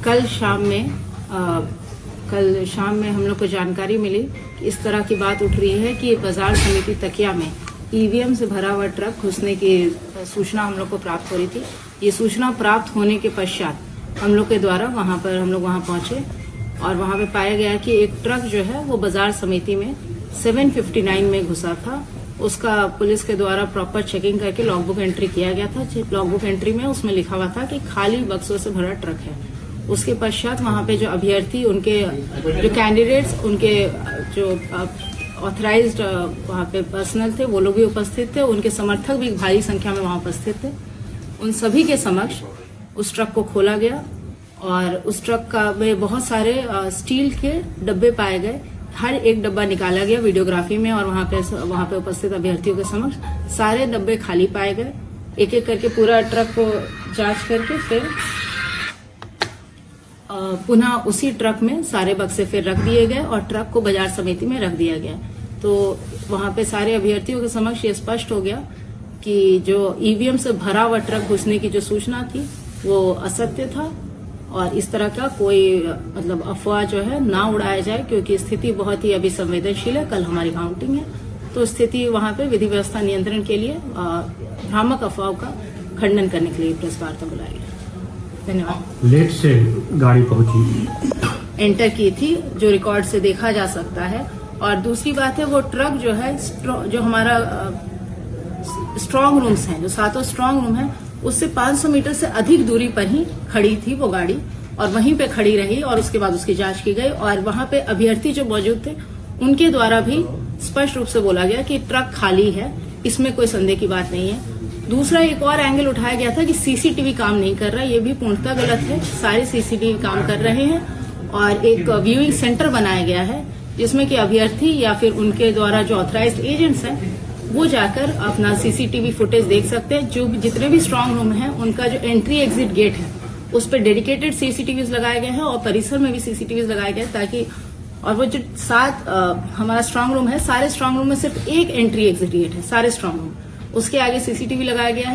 कल शाम में हम लोग को जानकारी मिली कि इस तरह की बात उठ रही है कि बाजार समिति तकिया में ईवीएम से भरा हुआ ट्रक घुसने की सूचना हम लोग को प्राप्त हो रही थी। ये सूचना प्राप्त होने के पश्चात हम लोग के द्वारा हम लोग वहां पहुंचे और वहां पे पाया गया कि एक ट्रक जो है वो बाजार समिति में 759 में घुसा था। उसका पुलिस के द्वारा प्रॉपर चेकिंग करके लॉगबुक एंट्री किया गया था। लॉगबुक एंट्री में उसमें लिखा हुआ था कि खाली बक्सों से भरा ट्रक है। उसके पश्चात वहां पे जो अभ्यर्थी, उनके जो कैंडिडेट्स, उनके जो ऑथराइज्ड वहां पे पर्सनल थे, वो लोग भी उपस्थित थे। उनके समर्थक भी भारी संख्या में वहां उपस्थित थे। उन सभी के समक्ष उस ट्रक को खोला गया और उस ट्रक का में बहुत सारे स्टील के डब्बे पाए गए। हर एक डब्बा निकाला गया वीडियोग्राफी में और वहां पे उपस्थित अभ्यर्थियों के समक्ष सारे डब्बे खाली पाए गए। एक एक करके पूरा ट्रक को जांच करके फिर पुनः उसी ट्रक में सारे बक्से फिर रख दिए गए और ट्रक को बाजार समिति में रख दिया गया। तो वहां पे सारे अभ्यर्थियों के समक्ष ये स्पष्ट हो गया कि जो ईवीएम से भरा हुआ ट्रक घुसने की जो सूचना थी वो असत्य था और इस तरह का कोई मतलब अफवाह जो है ना उड़ाया जाए, क्योंकि स्थिति बहुत ही अभी संवेदनशील है। कल हमारी काउंटिंग है, तो स्थिति वहां पे विधि व्यवस्था नियंत्रण के लिए भ्रामक अफवाह का खंडन करने के लिए प्रेस वार्ता बुलाई है। धन्यवाद। लेट से गाड़ी पहुंची, एंटर की थी, जो रिकॉर्ड से देखा जा सकता है। और दूसरी बात है, वो ट्रक जो है जो हमारा स्ट्रांग रूम्स हैं, जो 7 स्ट्रांग रूम है, उससे 500 मीटर से अधिक दूरी पर ही खड़ी थी वो गाड़ी और वहीं पे खड़ी रही और उसके बाद उसकी जांच की गई। और वहां पे अभ्यर्थी जो मौजूद थे उनके द्वारा भी स्पष्ट रूप से बोला गया कि ट्रक खाली है, इसमें कोई संदेह की बात नहीं है। दूसरा एक और एंगल उठाया गया था कि सीसीटीवी काम नहीं कर रहा, ये भी पूर्णतः गलत है। सारे सीसीटीवी काम कर रहे हैं और एक व्यूइंग सेंटर बनाया गया है जिसमें कि अभ्यर्थी या फिर उनके द्वारा जो ऑथराइज्ड एजेंट्स हैं वो जाकर अपना सीसीटीवी फुटेज देख सकते हैं। जो जितने भी स्ट्रांग रूम हैं उनका जो एंट्री एग्जिट गेट है उस पर डेडिकेटेड सीसीटीवीज लगाए गए हैं और परिसर में भी सीसीटीवीज लगाए गए ताकि, और वो जो 7 हमारा स्ट्रांग रूम है, सारे स्ट्रांग रूम में सिर्फ एक एंट्री एग्जिट गेट है, सारे स्ट्रांग रूम, उसके आगे सीसीटीवी लगाया गया है।